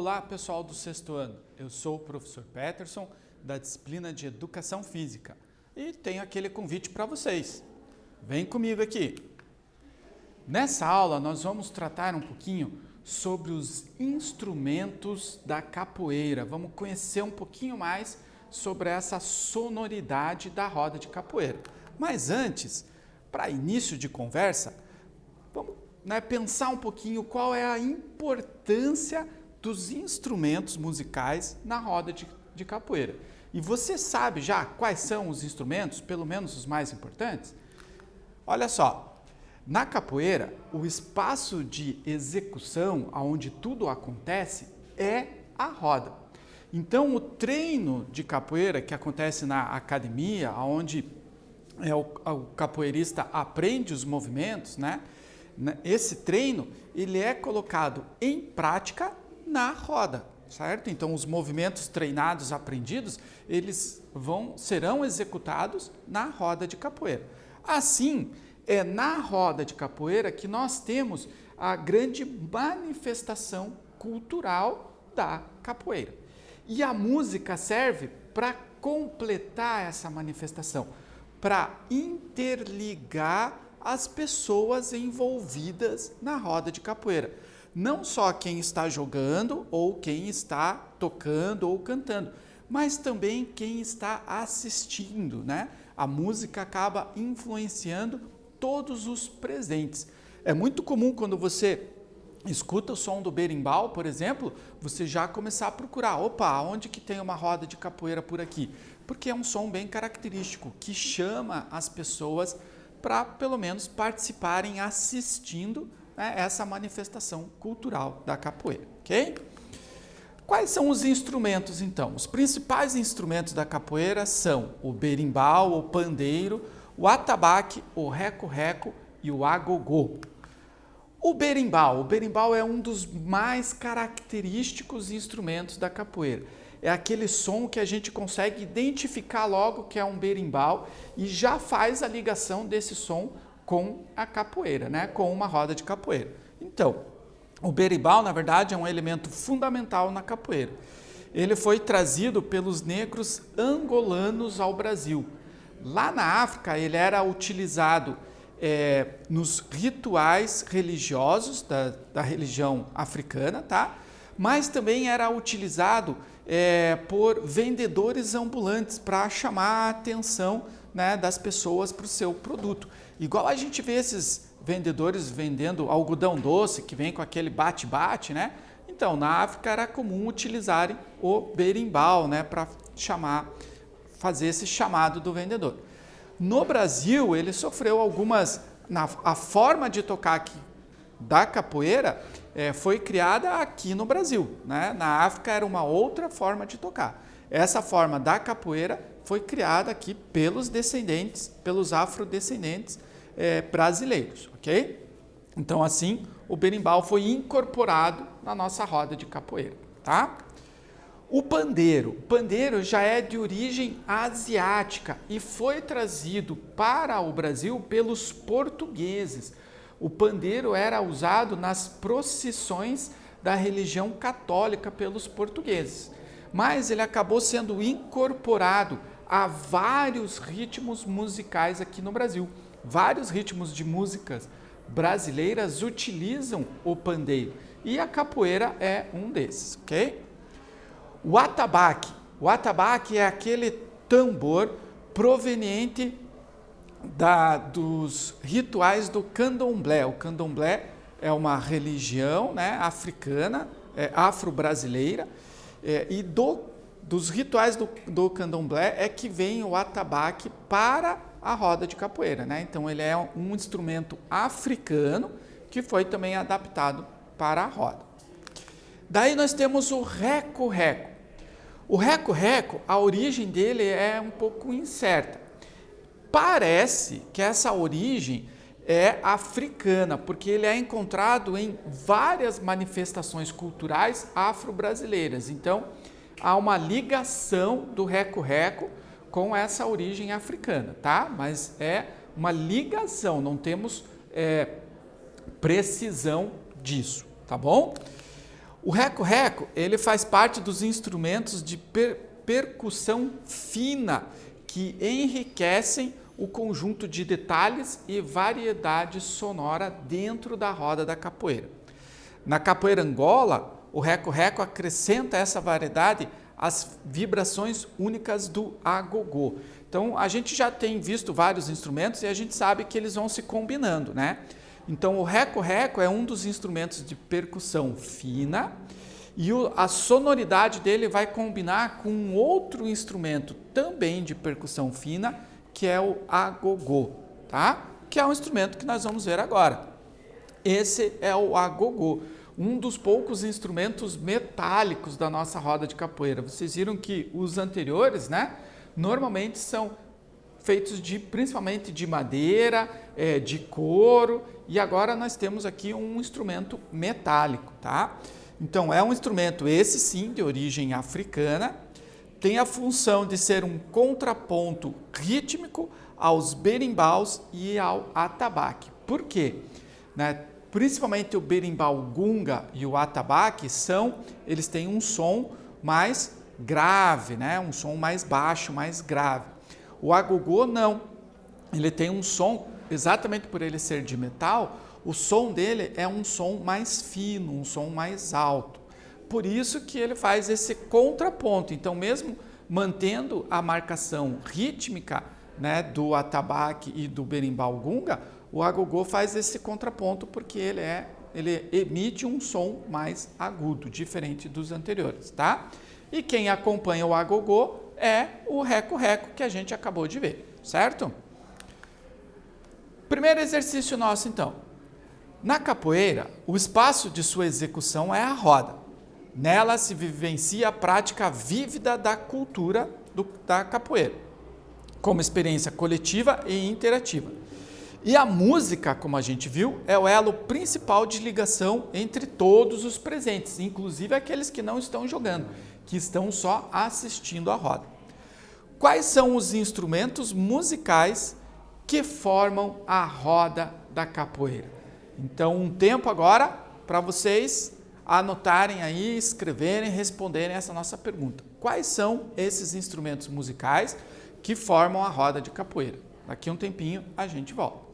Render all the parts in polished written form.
Olá, pessoal do sexto ano. Eu sou o professor Peterson, da disciplina de Educação Física, e tenho aquele convite para vocês. Vem comigo aqui. Nessa aula, nós vamos tratar um pouquinho sobre os instrumentos da capoeira. Vamos conhecer um pouquinho mais sobre essa sonoridade da roda de capoeira. Mas antes, para início de conversa, vamos pensar um pouquinho qual é a importância dos instrumentos musicais na roda de capoeira. E você sabe já quais são os instrumentos, pelo menos os mais importantes? Olha só, na capoeira, o espaço de execução, onde tudo acontece, é a roda. Então, o treino de capoeira que acontece na academia, onde o capoeirista aprende os movimentos, né? Esse treino, ele é colocado em prática na roda, certo? Então, os movimentos treinados, aprendidos, eles serão executados na roda de capoeira. Assim, é na roda de capoeira que nós temos a grande manifestação cultural da capoeira. E a música serve para completar essa manifestação, para interligar as pessoas envolvidas na roda de capoeira. Não só quem está jogando ou quem está tocando ou cantando, mas também quem está assistindo, né? A música acaba influenciando todos os presentes. É muito comum quando você escuta o som do berimbau, por exemplo, você já começar a procurar, opa, onde que tem uma roda de capoeira por aqui? Porque é um som bem característico, que chama as pessoas para, pelo menos, participarem assistindo, né, essa manifestação cultural da capoeira, ok? Quais são os instrumentos, então? Os principais instrumentos da capoeira são o berimbau, o pandeiro, o atabaque, o reco-reco e o agogô. O berimbau é um dos mais característicos instrumentos da capoeira. É aquele som que a gente consegue identificar logo que é um berimbau e já faz a ligação desse som com a capoeira, né? Com uma roda de capoeira. Então, o berimbau, na verdade, é um elemento fundamental na capoeira. Ele foi trazido pelos negros angolanos ao Brasil. Lá na África, ele era utilizado nos rituais religiosos da religião africana, tá? Mas também era utilizado por vendedores ambulantes para chamar a atenção, né, das pessoas para o seu produto. Igual a gente vê esses vendedores vendendo algodão doce, que vem com aquele bate-bate, né? Então, na África era comum utilizarem o berimbau, né, para fazer esse chamado do vendedor. No Brasil, ele sofreu a forma de tocar aqui da capoeira foi criada aqui no Brasil, né? Na África era uma outra forma de tocar. Essa forma da capoeira foi criada aqui pelos afrodescendentes brasileiros, ok? Então, assim, o berimbau foi incorporado na nossa roda de capoeira, tá? O pandeiro já é de origem asiática e foi trazido para o Brasil pelos portugueses. O pandeiro era usado nas procissões da religião católica pelos portugueses, mas ele acabou sendo incorporado a vários ritmos musicais aqui no Brasil. Vários ritmos de músicas brasileiras utilizam o pandeiro e a capoeira é um desses, ok? O atabaque é aquele tambor proveniente dos rituais do candomblé. O candomblé é uma religião, né, africana, afro-brasileira, e dos rituais do candomblé é que vem o atabaque para a roda de capoeira, né? Então, ele é um instrumento africano que foi também adaptado para a roda. Daí nós temos o reco-reco. O reco-reco, a origem dele é um pouco incerta. Parece que essa origem é africana, porque ele é encontrado em várias manifestações culturais afro-brasileiras. Então, há uma ligação do reco-reco com essa origem africana, tá? Mas é uma ligação, não temos precisão disso, tá bom? O reco-reco, ele faz parte dos instrumentos de percussão fina que enriquecem o conjunto de detalhes e variedade sonora dentro da roda da capoeira. Na capoeira Angola, o reco-reco acrescenta essa variedade às vibrações únicas do agogô. Então, a gente já tem visto vários instrumentos e a gente sabe que eles vão se combinando, né? Então, o reco-reco é um dos instrumentos de percussão fina e a sonoridade dele vai combinar com um outro instrumento também de percussão fina, que é o agogô, tá? Que é um instrumento que nós vamos ver agora. Esse é o agogô, um dos poucos instrumentos metálicos da nossa roda de capoeira. Vocês viram que os anteriores, né, normalmente são feitos principalmente de madeira, de couro, e agora nós temos aqui um instrumento metálico, tá? Então, é um instrumento, esse sim, de origem africana, tem a função de ser um contraponto rítmico aos berimbaus e ao atabaque. Por quê? Né? Principalmente o berimbau gunga e o atabaque eles têm um som mais grave, né? Um som mais baixo, mais grave. O agogô não, ele tem um som, exatamente por ele ser de metal, o som dele é um som mais fino, um som mais alto. Por isso que ele faz esse contraponto. Então, mesmo mantendo a marcação rítmica, né, do atabaque e do berimbau gunga, o agogô faz esse contraponto porque ele emite um som mais agudo, diferente dos anteriores, tá? E quem acompanha o agogô é o reco-reco que a gente acabou de ver, certo? Primeiro exercício nosso, então. Na capoeira, o espaço de sua execução é a roda. Nela se vivencia a prática vívida da cultura da capoeira, como experiência coletiva e interativa. E a música, como a gente viu, é o elo principal de ligação entre todos os presentes, inclusive aqueles que não estão jogando, que estão só assistindo a roda. Quais são os instrumentos musicais que formam a roda da capoeira? Então, um tempo agora para vocês anotarem aí, escreverem, responderem essa nossa pergunta. Quais são esses instrumentos musicais que formam a roda de capoeira? Daqui a um tempinho a gente volta.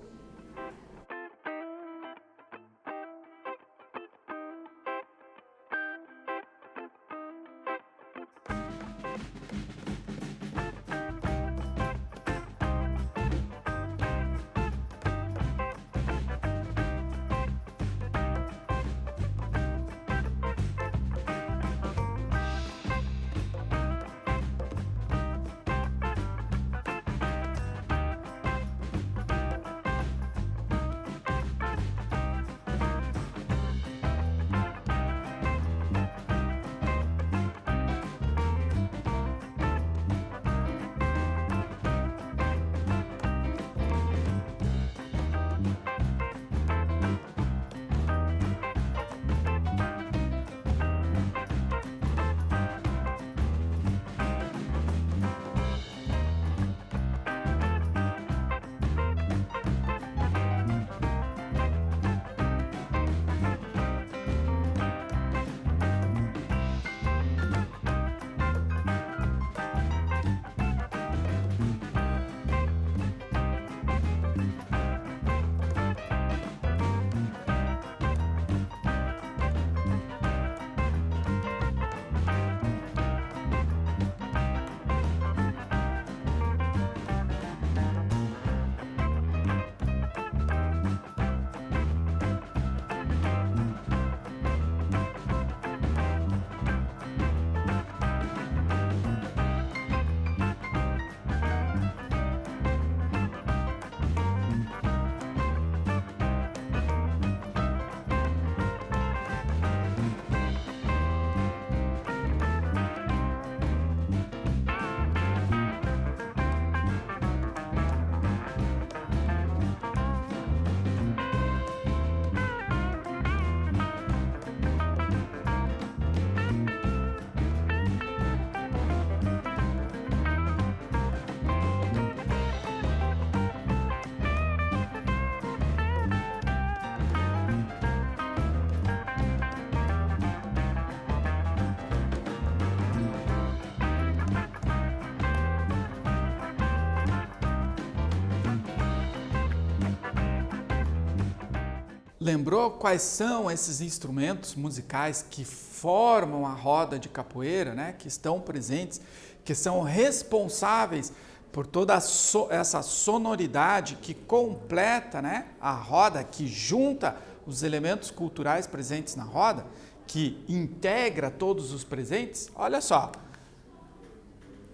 Lembrou quais são esses instrumentos musicais que formam a roda de capoeira, né? Que estão presentes, que são responsáveis por toda essa sonoridade que completa, né, a roda, que junta os elementos culturais presentes na roda, que integra todos os presentes? Olha só,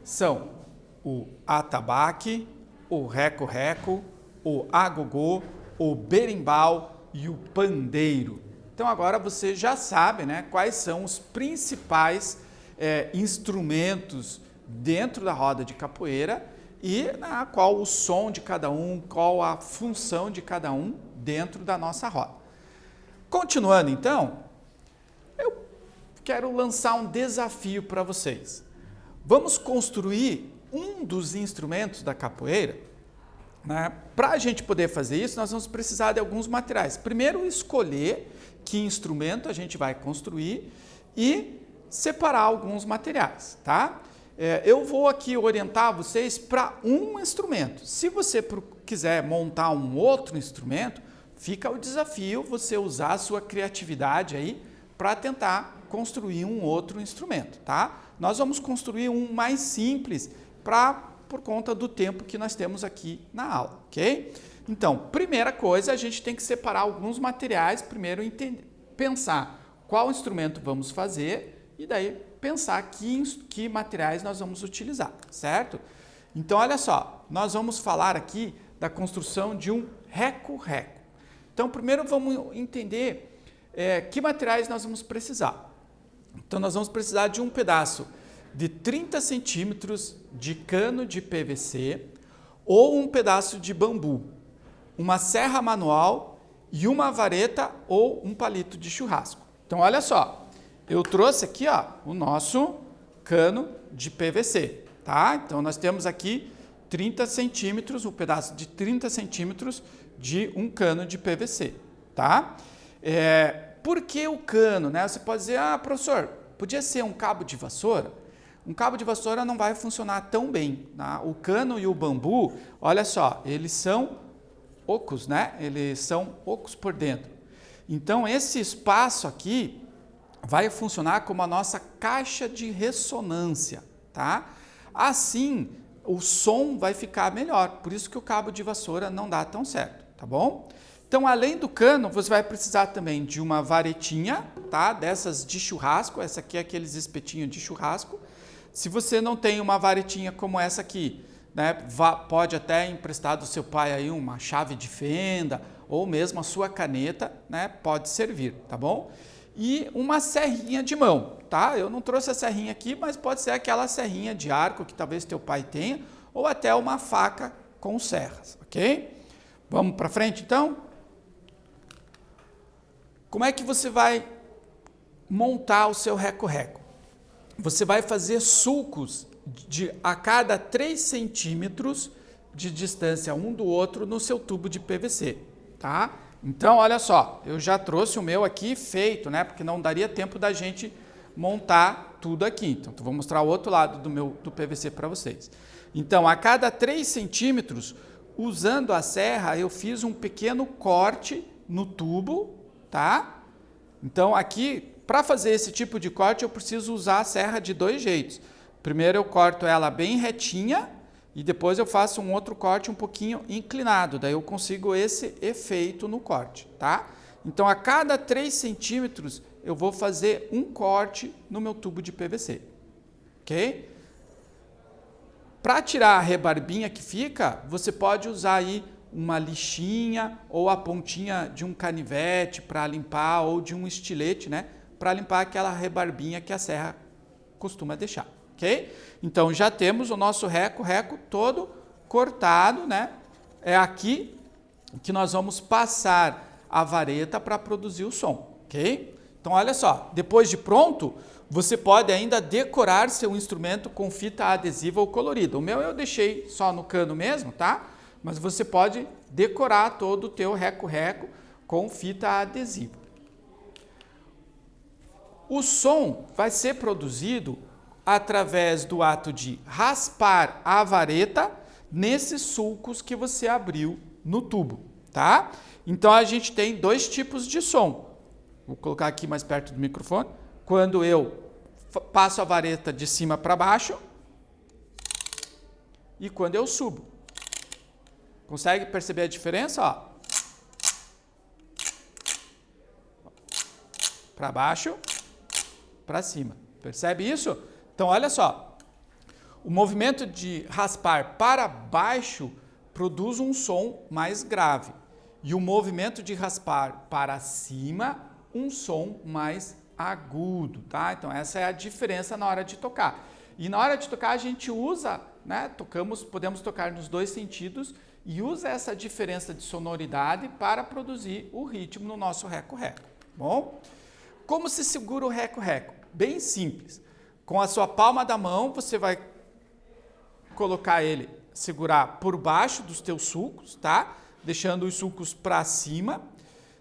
são o atabaque, o reco-reco, o agogô, o berimbau e o pandeiro. Então agora você já sabe, né, quais são os principais instrumentos dentro da roda de capoeira e qual o som de cada um, qual a função de cada um dentro da nossa roda. Continuando então, eu quero lançar um desafio para vocês. Vamos construir um dos instrumentos da capoeira, né? Para a gente poder fazer isso, nós vamos precisar de alguns materiais. Primeiro, escolher que instrumento a gente vai construir e separar alguns materiais, tá? Eu vou aqui orientar vocês para um instrumento. Se você quiser montar um outro instrumento, fica o desafio você usar a sua criatividade aí para tentar construir um outro instrumento, tá? Nós vamos construir um mais simples por conta do tempo que nós temos aqui na aula, ok? Então, primeira coisa, a gente tem que separar alguns materiais, primeiro pensar qual instrumento vamos fazer e daí pensar que materiais nós vamos utilizar, certo? Então, olha só, nós vamos falar aqui da construção de um reco-reco. Então, primeiro vamos entender que materiais nós vamos precisar. Então, nós vamos precisar de um pedaço de 30 centímetros de cano de PVC ou um pedaço de bambu, uma serra manual e uma vareta ou um palito de churrasco. Então, olha só, eu trouxe aqui o nosso cano de PVC, tá? Então, nós temos aqui 30 centímetros, um pedaço de 30 centímetros de um cano de PVC, tá? Por que o cano, né? Você pode dizer, professor, podia ser um cabo de vassoura? Um cabo de vassoura não vai funcionar tão bem, tá? O cano e o bambu, olha só, eles são ocos, né? Eles são ocos por dentro. Então, esse espaço aqui vai funcionar como a nossa caixa de ressonância, tá? Assim, o som vai ficar melhor, por isso que o cabo de vassoura não dá tão certo, tá bom? Então, além do cano, você vai precisar também de uma varetinha, tá? Dessas de churrasco, essa aqui é aqueles espetinhos de churrasco. Se você não tem uma varetinha como essa aqui, né, pode até emprestar do seu pai aí uma chave de fenda ou mesmo a sua caneta, né, pode servir, tá bom? E uma serrinha de mão, tá? Eu não trouxe a serrinha aqui, mas pode ser aquela serrinha de arco que talvez teu pai tenha ou até uma faca com serras, ok? Vamos para frente então? Como é que você vai montar o seu reco-reco? Você vai fazer sulcos a cada 3 centímetros de distância um do outro no seu tubo de PVC, tá? Então, olha só, eu já trouxe o meu aqui feito, né? Porque não daria tempo da gente montar tudo aqui. Então, vou mostrar o outro lado do PVC para vocês. Então, a cada 3 centímetros, usando a serra, eu fiz um pequeno corte no tubo, tá? Então, aqui, para fazer esse tipo de corte, eu preciso usar a serra de 2 jeitos. Primeiro, eu corto ela bem retinha e depois eu faço um outro corte um pouquinho inclinado. Daí eu consigo esse efeito no corte, tá? Então, a cada 3 centímetros, eu vou fazer um corte no meu tubo de PVC, ok? Para tirar a rebarbinha que fica, você pode usar aí uma lixinha ou a pontinha de um canivete para limpar ou de um estilete, né? Para limpar aquela rebarbinha que a serra costuma deixar, ok? Então, já temos o nosso reco-reco todo cortado, né? É aqui que nós vamos passar a vareta para produzir o som, ok? Então, olha só, depois de pronto, você pode ainda decorar seu instrumento com fita adesiva ou colorida. O meu eu deixei só no cano mesmo, tá? Mas você pode decorar todo o teu reco-reco com fita adesiva. O som vai ser produzido através do ato de raspar a vareta nesses sulcos que você abriu no tubo, tá? Então a gente tem dois tipos de som. Vou colocar aqui mais perto do microfone. Quando eu passo a vareta de cima para baixo e quando eu subo. Consegue perceber a diferença? Ó. Para baixo, para cima. Percebe isso? Então, olha só. O movimento de raspar para baixo produz um som mais grave. E o movimento de raspar para cima, um som mais agudo, tá? Então, essa é a diferença na hora de tocar. E na hora de tocar, a gente usa, né? Podemos tocar nos dois sentidos e usa essa diferença de sonoridade para produzir o ritmo no nosso reco-reco. Bom? Como se segura o reco-reco? Bem simples. Com a sua palma da mão, você vai colocar ele, segurar por baixo dos teus sulcos, tá? Deixando os sulcos para cima,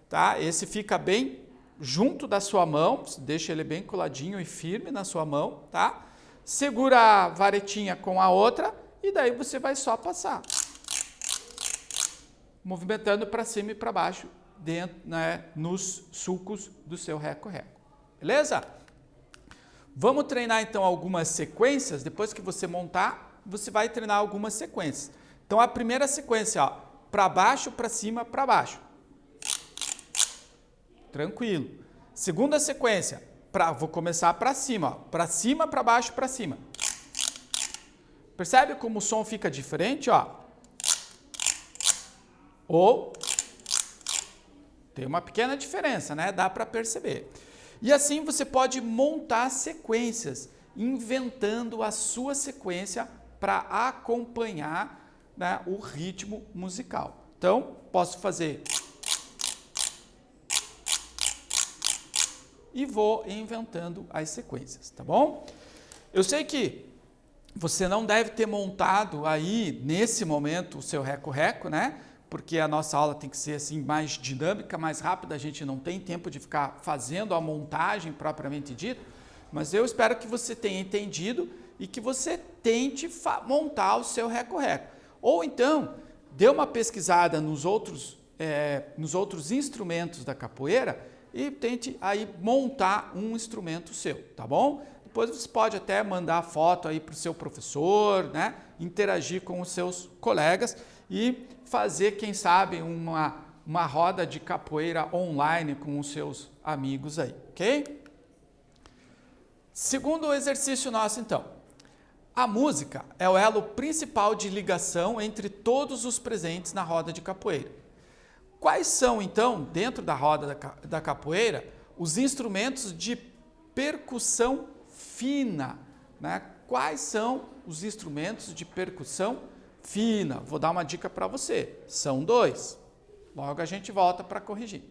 tá? Esse fica bem junto da sua mão, deixa ele bem coladinho e firme na sua mão, tá? Segura a varetinha com a outra e daí você vai só passar. Movimentando para cima e para baixo, dentro, né, nos sulcos do seu reco-reco. Beleza? Vamos treinar então algumas sequências. Depois que você montar, você vai treinar algumas sequências. Então a primeira sequência, ó, para baixo, para cima, para baixo. Tranquilo. Segunda sequência, vou começar para cima, para cima, para baixo, para cima. Percebe como o som fica diferente, ó? Ou tem uma pequena diferença, né? Dá para perceber. E assim você pode montar sequências, inventando a sua sequência para acompanhar, né, o ritmo musical. Então, posso fazer e vou inventando as sequências, tá bom? Eu sei que você não deve ter montado aí, nesse momento, o seu reco-reco, né? Porque a nossa aula tem que ser assim mais dinâmica, mais rápida, a gente não tem tempo de ficar fazendo a montagem propriamente dita, mas eu espero que você tenha entendido e que você tente montar o seu reco-reco. Ou então, dê uma pesquisada nos outros instrumentos da capoeira e tente aí montar um instrumento seu, tá bom? Depois você pode até mandar foto aí para o seu professor, né? Interagir com os seus colegas e fazer, quem sabe, uma roda de capoeira online com os seus amigos aí, ok? Segundo exercício nosso, então. A música é o elo principal de ligação entre todos os presentes na roda de capoeira. Quais são, então, dentro da roda da capoeira, os instrumentos de percussão fina, né? Quais são os instrumentos de percussão fina? Vou dar uma dica para você. São 2. Logo a gente volta para corrigir.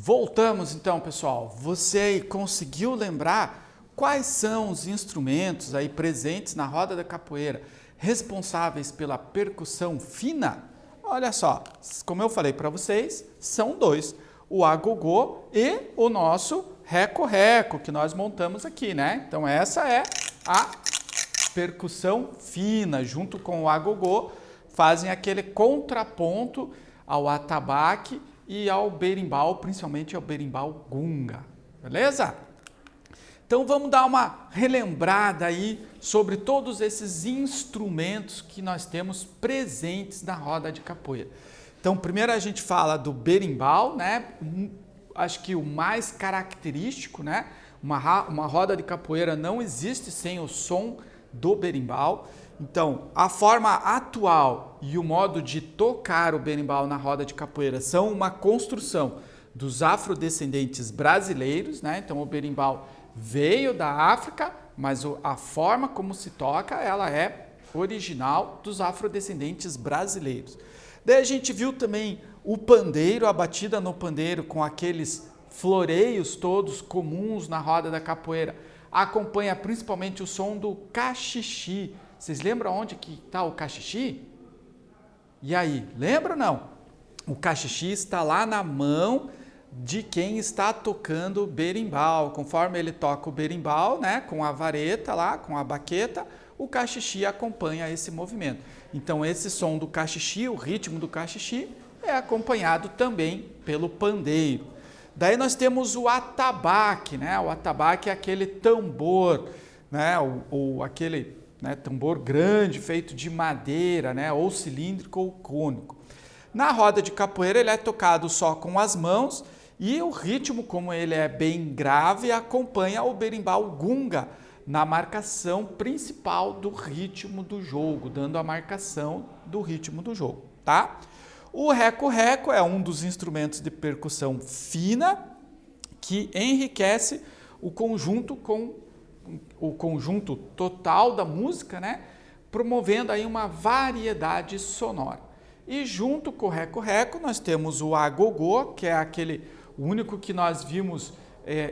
Voltamos então, pessoal. Você aí conseguiu lembrar quais são os instrumentos aí presentes na roda da capoeira responsáveis pela percussão fina? Olha só, como eu falei para vocês, são dois, o agogô e o nosso reco-reco que nós montamos aqui, né? Então essa é a percussão fina, junto com o agogô, fazem aquele contraponto ao atabaque e ao berimbau, principalmente ao berimbau gunga, beleza? Então vamos dar uma relembrada aí sobre todos esses instrumentos que nós temos presentes na roda de capoeira. Então primeiro a gente fala do berimbau, né? Acho que o mais característico, né? Uma roda de capoeira não existe sem o som do berimbau. Então, a forma atual e o modo de tocar o berimbau na roda de capoeira são uma construção dos afrodescendentes brasileiros, né? Então, o berimbau veio da África, mas a forma como se toca, ela é original dos afrodescendentes brasileiros. Daí a gente viu também o pandeiro, a batida no pandeiro com aqueles floreios todos comuns na roda da capoeira. Acompanha principalmente o som do cachixi. Vocês lembram onde que está o cachixi? E aí, lembra ou não? O cachixi está lá na mão de quem está tocando o berimbau. Conforme ele toca o berimbau, né, com a vareta lá, com a baqueta, o cachixi acompanha esse movimento. Então esse som do cachixi, o ritmo do cachixi, é acompanhado também pelo pandeiro. Daí nós temos o atabaque, né? O atabaque é aquele tambor, né? Ou aquele, né, tambor grande feito de madeira, né? Ou cilíndrico ou cônico. Na roda de capoeira ele é tocado só com as mãos e o ritmo, como ele é bem grave, acompanha o berimbau gunga na marcação principal do ritmo do jogo, dando a marcação do ritmo do jogo, tá? O reco-reco é um dos instrumentos de percussão fina que enriquece o conjunto com o conjunto total da música, né? Promovendo aí uma variedade sonora. E junto com o reco-reco nós temos o agogô, que é aquele único que nós vimos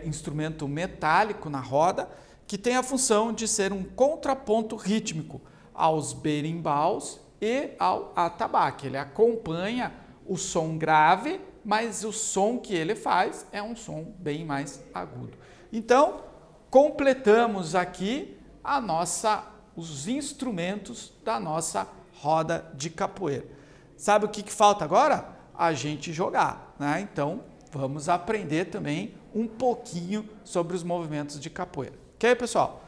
instrumento metálico na roda, que tem a função de ser um contraponto rítmico aos berimbaus e ao atabaque. Ele acompanha o som grave, mas o som que ele faz é um som bem mais agudo. Então, completamos aqui os instrumentos da nossa roda de capoeira. Sabe o que falta agora? A gente jogar, né? Então, vamos aprender também um pouquinho sobre os movimentos de capoeira. Ok, pessoal?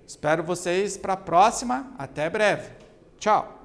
Espero vocês para a próxima. Até breve. Tchau!